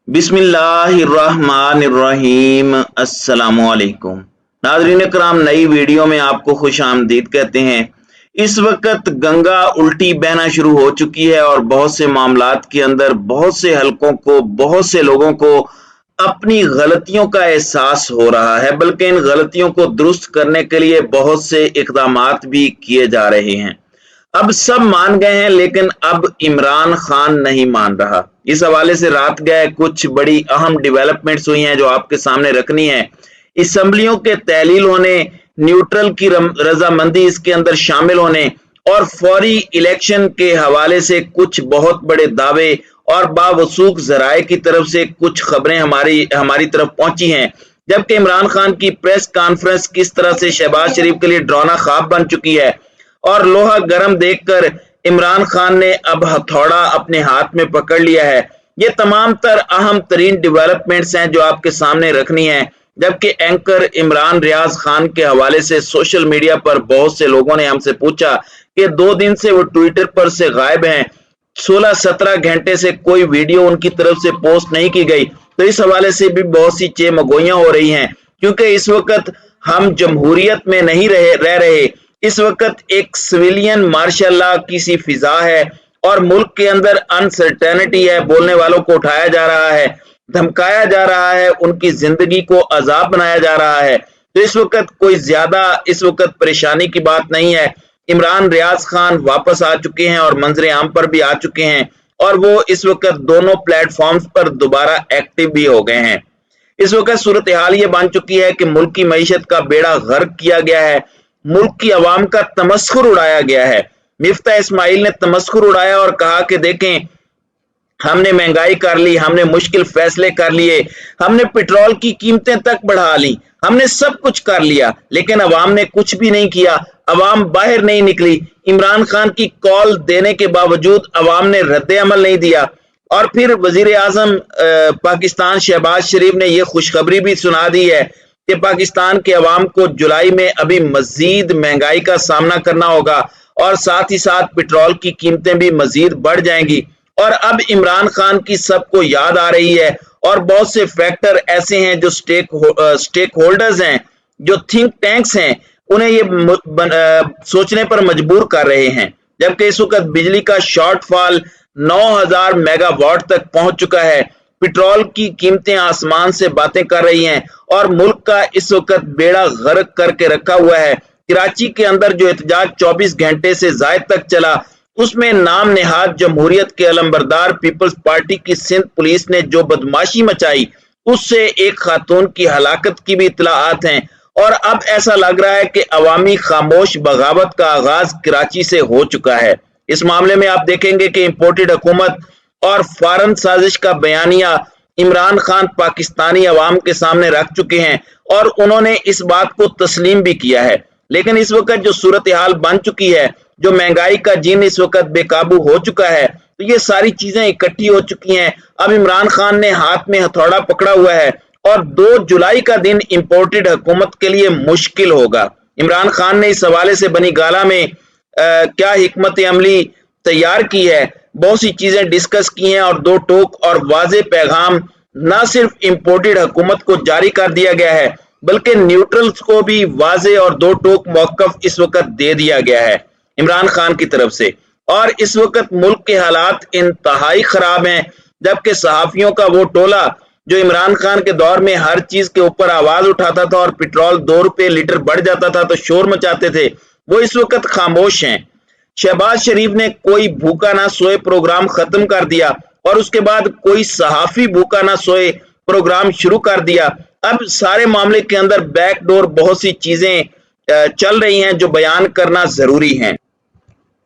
बिस्मिल्लाहिर्रहमानिर्रहीम। अस्सलामुअलैकुम नाज़रीन कराम, नई वीडियो में आपको खुश आमदीद कहते हैं। इस वक्त गंगा उल्टी बहना शुरू हो चुकी है और बहुत से मामलात के अंदर बहुत से हलकों को, बहुत से लोगों को अपनी गलतियों का एहसास हो रहा है, बल्कि इन गलतियों को दुरुस्त करने के लिए बहुत से इक़दामात भी किए जा रहे हैं। अब सब मान गए हैं, लेकिन अब इमरान खान नहीं मान रहा। इस हवाले से रात गए कुछ बड़ी अहम डेवलपमेंट्स हुई हैं जो आपके सामने रखनी है। असम्बलियों के तहलील होने, न्यूट्रल की रजामंदी इसके अंदर शामिल होने और फौरी इलेक्शन के हवाले से कुछ बहुत बड़े दावे और बावसूख जराए की तरफ से कुछ खबरें हमारी तरफ पहुंची हैं। जबकि इमरान खान की प्रेस कॉन्फ्रेंस किस तरह से शहबाज शरीफ के लिए डरावना ख्वाब बन चुकी है और लोहा गर्म देखकर इमरान खान ने अब हथौड़ा अपने हाथ में पकड़ लिया है। ये तमाम तर अहम तरीन डेवलपमेंट्स हैं जो आपके सामने रखनी है। जबकि एंकर इमरान रियाज खान के हवाले से सोशल मीडिया पर बहुत से लोगों ने हमसे पूछा कि 2 दिन से वो ट्विटर पर से गायब हैं, 16-17 घंटे से कोई वीडियो उनकी तरफ से पोस्ट नहीं की गई। तो इस हवाले से भी बहुत सी चेमगोइयां हो रही हैं, क्योंकि इस वक्त हम जमहूरियत में नहीं रह रहे। इस वक्त एक सिविलियन मार्शल लॉ की सी फिजा है और मुल्क के अंदर अनसर्टेनिटी है। बोलने वालों को उठाया जा रहा है, धमकाया जा रहा है, उनकी जिंदगी को अजाब बनाया जा रहा है। तो इस वक्त कोई ज्यादा परेशानी की बात नहीं है। इमरान रियाज खान वापस आ चुके हैं और मंजर आम पर भी आ चुके हैं और वो इस वक्त दोनों प्लेटफॉर्म्स पर दोबारा एक्टिव भी हो गए हैं। इस वक्त सूरत हाल ये बन चुकी है कि मुल्क की मईशत का बेड़ा गर्क किया गया है, मुल्क की आवाम का तमस्खुर उड़ाया गया है। मिफ्ता इस्माइल ने तमस्खुर उड़ाया और कहा कि देखें, हमने महंगाई कर ली, हमने मुश्किल फैसले कर लिए, हमने पेट्रोल की कीमतें तक बढ़ा ली, हमने सब कुछ कर लिया, लेकिन अवाम ने कुछ भी नहीं किया। अवाम बाहर नहीं निकली। इमरान खान की कॉल देने के बावजूद अवाम ने रद्द अमल नहीं दिया। और फिर वजीर आजम पाकिस्तान शहबाज शरीफ ने यह खुशखबरी भी सुना दी है कि पाकिस्तान के अवाम को जुलाई में अभी मजीद महंगाई का सामना करना होगा और साथ ही साथ पेट्रोल की कीमतें भी मजीद बढ़ जाएंगी। और अब इमरान खान की सबको याद आ रही है और बहुत से फैक्टर ऐसे हैं जो स्टेक होल्डर्स हैं, जो थिंक टैंक्स हैं, उन्हें ये सोचने पर मजबूर कर रहे हैं। जबकि इस वक्त बिजली का शॉर्टफॉल 9000 मेगावाट तक पहुंच चुका है, पेट्रोल की कीमतें आसमान से बातें कर रही हैं और मुल्क का इस वक्त बेड़ा गर्क करके रखा हुआ है। कराची के अंदर जो एहतजाज 24 घंटे से जायद तक चला, उसमें नाम नेहाद जमहूरियत के अलंबरदार पीपल्स पार्टी की सिंध पुलिस ने जो बदमाशी मचाई, उससे एक खातून की हलाकत की भी इत्तलाआत हैं। और अब ऐसा लग रहा है कि अवामी खामोश बगावत का आगाज कराची से हो चुका है। इस मामले में आप देखेंगे कि इंपोर्टेड हुकूमत और फॉरेन साजिश का बयानिया इमरान खान पाकिस्तानी अवाम के सामने रख चुके हैं और उन्होंने इस बात को तस्लीम भी किया है। लेकिन इस वक्त जो सूरत हाल बन चुकी है, जो महंगाई का जिन इस वक्त बेकाबू हो चुका है, तो ये सारी चीजें इकट्ठी हो चुकी हैं। अब इमरान खान ने हाथ में हथौड़ा पकड़ा हुआ है और 2 जुलाई का दिन इंपोर्टेड हुकूमत के लिए मुश्किल होगा। इमरान खान ने इस हवाले से बनी गाला में क्या हिकमत अमली तैयार की है, बहुत सी चीजें डिस्कस की हैं और 2 टोक और वाजे पैगाम न सिर्फ इंपोर्टेड हुकूमत को जारी कर दिया गया है, बल्कि न्यूट्रल्स को भी वाजे और 2 टोक मौकफ इस वक्त दे दिया गया है इमरान खान की तरफ से। और इस वक्त मुल्क के हालात इंतहाई खराब हैं। जबकि सहाफियों का वो टोला जो इमरान खान के दौर में हर चीज के ऊपर आवाज उठाता था और पेट्रोल 2 रुपए लीटर बढ़ जाता था तो शोर मचाते थे, वो इस वक्त खामोश हैं। शहबाज शरीफ ने कोई भूखा ना सोए प्रोग्राम खत्म कर दिया और उसके बाद कोई सहाफी भूखा ना सोए प्रोग्राम शुरू कर दिया। अब सारे मामले के अंदर बैकडोर बहुत सी चीजें चल रही हैं जो बयान करना जरूरी है।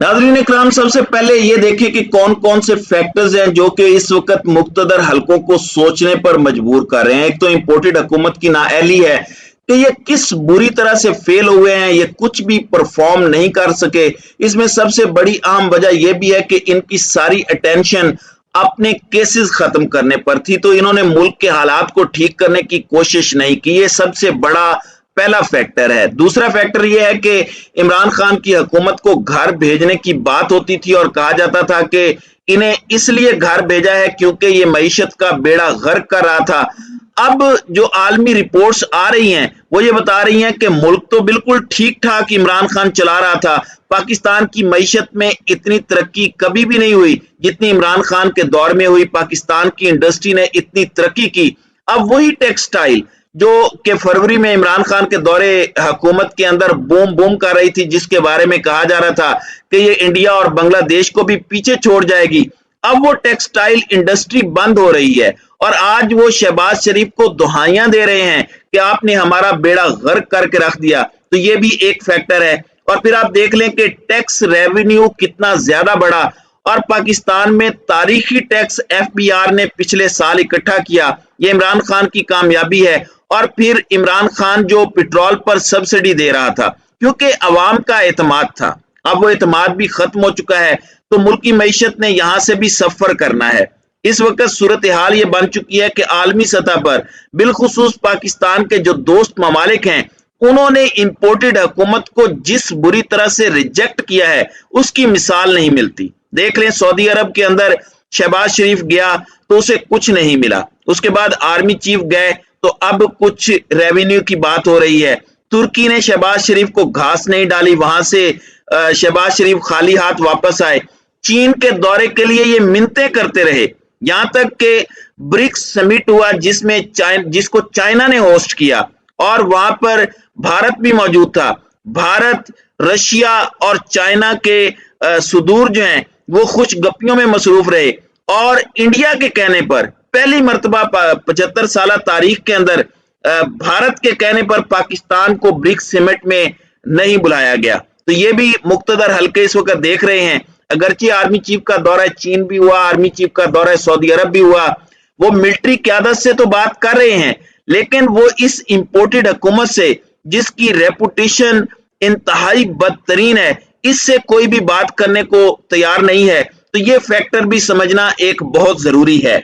नाज़रीन इकराम, सबसे पहले ये देखें कि कौन कौन से फैक्टर्स हैं जो कि इस वक्त मुक्तदर हलकों को सोचने पर मजबूर कर रहे हैं। एक तो इंपोर्टेड हुकूमत की नाअहली है कि ये किस बुरी तरह से फेल हुए हैं, ये कुछ भी परफॉर्म नहीं कर सके। इसमें सबसे बड़ी अहम वजह यह भी है कि इनकी सारी अटेंशन अपने केसेस खत्म करने पर थी, तो इन्होंने मुल्क के हालात को ठीक करने की कोशिश नहीं की। ये सबसे बड़ा पहला फैक्टर है। दूसरा फैक्टर यह है कि इमरान खान की हुकूमत को घर भेजने की बात होती थी और कहा जाता था कि इन्हें इसलिए घर भेजा है क्योंकि ये मईशत का बेड़ा गर्क कर रहा था। अब जो आलमी रिपोर्ट्स आ रही हैं वो ये बता रही हैं कि मुल्क तो बिल्कुल ठीक ठाक इमरान खान चला रहा था, पाकिस्तान की मईशत में इतनी तरक्की कभी भी नहीं हुई जितनी इमरान खान के दौर में हुई, पाकिस्तान की इंडस्ट्री ने इतनी तरक्की की। अब वही टेक्सटाइल जो कि फरवरी में इमरान खान के दौरे हुकूमत के अंदर बूम बूम कर रही थी, जिसके बारे में कहा जा रहा था कि ये इंडिया और बांग्लादेश को भी पीछे छोड़ जाएगी, अब वो टेक्सटाइल इंडस्ट्री बंद हो रही है और आज वो शहबाज शरीफ को दुहाइयां दे रहे हैं कि आपने हमारा बेड़ा गर्क करके रख दिया। तो ये भी एक फैक्टर है। और फिर आप देख लें कि टैक्स रेवेन्यू कितना ज्यादा बढ़ा और पाकिस्तान में तारीखी टैक्स एफबीआर ने पिछले साल इकट्ठा किया, ये इमरान खान की कामयाबी है। और फिर इमरान खान जो पेट्रोल पर सब्सिडी दे रहा था क्योंकि अवाम का एतमाद था, अब वो एतमाद भी खत्म हो चुका है, तो मुल्क की मईशत ने यहां से भी सफर करना है। इस वक्त सूरत हाल ये बन चुकी है कि आलमी सतह पर बिलखुसूस पाकिस्तान के जो दोस्त ममालिक हैं उन्होंने इंपोर्टेड हुकूमत को जिस बुरी तरह से रिजेक्ट किया है उसकी मिसाल नहीं मिलती। देख लें, सऊदी अरब के अंदर शहबाज शरीफ गया तो उसे कुछ नहीं मिला, उसके बाद आर्मी चीफ गए तो अब कुछ रेवेन्यू की बात हो रही है। तुर्की ने शहबाज शरीफ को घास नहीं डाली, वहां से शहबाज शरीफ खाली हाथ वापस आए। चीन के दौरे के लिए ये मिन्नतें करते रहे, यहां तक कि ब्रिक्स समिट हुआ जिसको चाइना ने होस्ट किया और वहां पर भारत भी मौजूद था। भारत, रशिया और चाइना के सुदूर जो हैं वो खुश गप्पियों में मसरूफ रहे और इंडिया के कहने पर पहली मर्तबा 75 साल तारीख के अंदर भारत के कहने पर पाकिस्तान को ब्रिक्स समिट में नहीं बुलाया गया। तो ये भी मुक्तदर हल्के इस वक्त देख रहे हैं। अगरचे आर्मी चीफ का दौरा चीन भी हुआ, आर्मी चीफ का दौरा सऊदी अरब भी हुआ, वो मिलिट्री क़यादत से तो बात कर रहे हैं लेकिन वो इस इंपोर्टेड हुकूमत से जिसकी रेपुटेशन इंतहाई बदतरीन है, इससे कोई भी बात करने को तैयार नहीं है। तो ये फैक्टर भी समझना एक बहुत जरूरी है।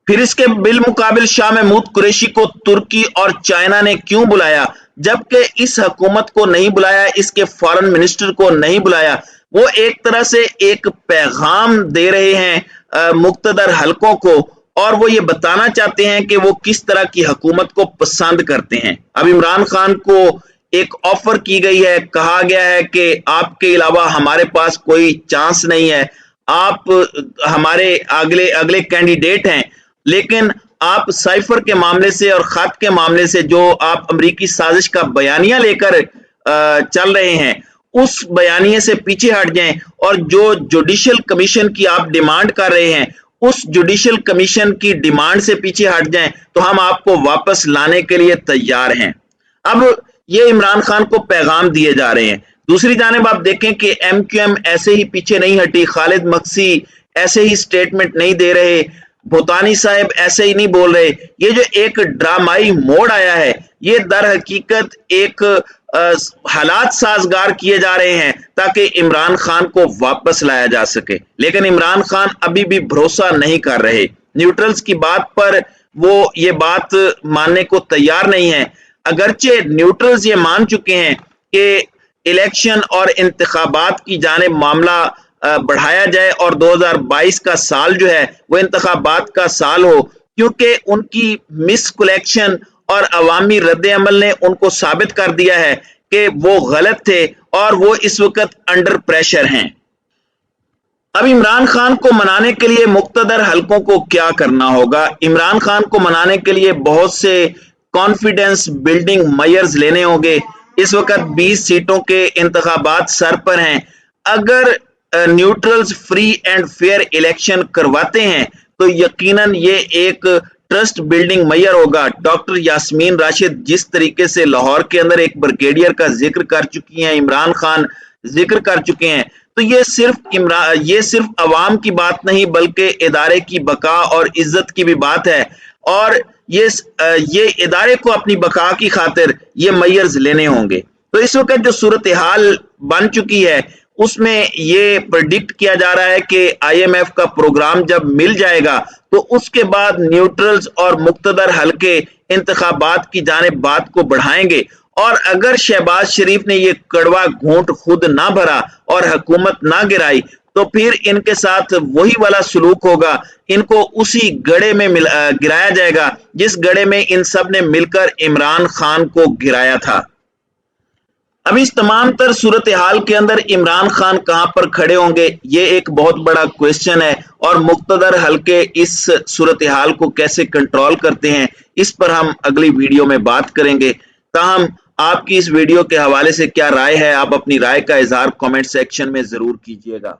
फिर इसके बिलमुकाबिल शाह महमूद कुरैशी को तुर्की और चाइना ने क्यों बुलाया, जबकि इस हुकूमत को नहीं बुलाया, इसके फॉरेन मिनिस्टर को नहीं बुलाया? वो एक तरह से एक पैगाम दे रहे हैं मुक्तदर हलकों को और वो ये बताना चाहते हैं कि वो किस तरह की हुकूमत को पसंद करते हैं। अब इमरान खान को एक ऑफर की गई है, कहा गया है कि आपके अलावा हमारे पास कोई चांस नहीं है, आप हमारे अगले कैंडिडेट हैं, लेकिन आप साइफर के मामले से और खत के मामले से जो आप अमेरिकी साजिश का बयानिया लेकर चल रहे हैं उस बयानिए से पीछे हट जाएं और जो जुडिशियल कमीशन की आप डिमांड कर रहे हैं उस जुडिशियल कमीशन की डिमांड से पीछे हट जाएं तो हम आपको वापस लाने के लिए तैयार हैं। अब ये इमरान खान को पैगाम दिए जा रहे हैं। दूसरी जानिब आप देखें कि MQM ऐसे ही पीछे नहीं हटी, खालिद मक्सी ऐसे ही स्टेटमेंट नहीं दे रहे, भूतानी साहब ऐसे ही नहीं बोल रहे। ये जो एक ड्रामाई मोड़ आया है ये दर हकीकत एक हालात साजगार किए जा रहे हैं ताकि इमरान खान को वापस लाया जा सके, लेकिन इमरान खान अभी भी भरोसा नहीं कर रहे। न्यूट्रल्स की बात पर वो ये बात मानने को तैयार नहीं है, अगरचे न्यूट्रल्स ये मान चुके हैं कि इलेक्शन और इंतखाबात की जानिब मामला बढ़ाया जाए और 2022 का साल जो है वो इंतखाबात का साल हो, क्योंकि उनकी मिस कलेक्शन और अवामी रद्द अमल ने उनको साबित कर दिया है कि वो गलत थे और वो इस वक्त अंडर प्रेशर हैं। अब इमरान खान को मनाने के लिए मुक्तदर हलकों को क्या करना होगा? इमरान खान को मनाने के लिए बहुत से कॉन्फिडेंस बिल्डिंग मेजर्स लेने होंगे। इस वक्त 20 सीटों के इंतखाबात सर पर हैं। अगर neutrals free and fair election करवाते हैं तो यकीनन ये एक ट्रस्ट बिल्डिंग मेजर होगा। डॉक्टर यास्मीन राशिद जिस तरीके से लाहौर के अंदर एक ब्रिगेडियर का जिक्र कर चुकी हैं, इमरान खान जिक्र कर चुके हैं, तो ये सिर्फ अवाम की बात नहीं बल्कि इदारे की बका और इज्जत की भी बात है और ये इदारे को अपनी बका की खातिर ये मेजर्स लेने होंगे। तो इस वक्त जो सूरत हाल बन चुकी है उसमें ये प्रेडिक्ट किया जा रहा है कि IMF का प्रोग्राम जब मिल जाएगा तो उसके बाद न्यूट्रल्स और मुक्तदर हल्के इंतखाबात की जानिब बात को बढ़ाएंगे, और अगर शहबाज शरीफ ने ये कड़वा घूंट खुद ना भरा और हुकूमत ना गिराई तो फिर इनके साथ वही वाला सलूक होगा, इनको उसी गड़े में गिराया जाएगा जिस गड़े में इन सब ने मिलकर इमरान खान को गिराया था। अब इस तमाम तर सूरत हाल के अंदर इमरान खान कहां पर खड़े होंगे, ये एक बहुत बड़ा क्वेश्चन है, और मुक्तदर हल्के इस सूरत हाल को कैसे कंट्रोल करते हैं इस पर हम अगली वीडियो में बात करेंगे। ताहम आपकी इस वीडियो के हवाले से क्या राय है, आप अपनी राय का इजहार कमेंट सेक्शन में जरूर कीजिएगा।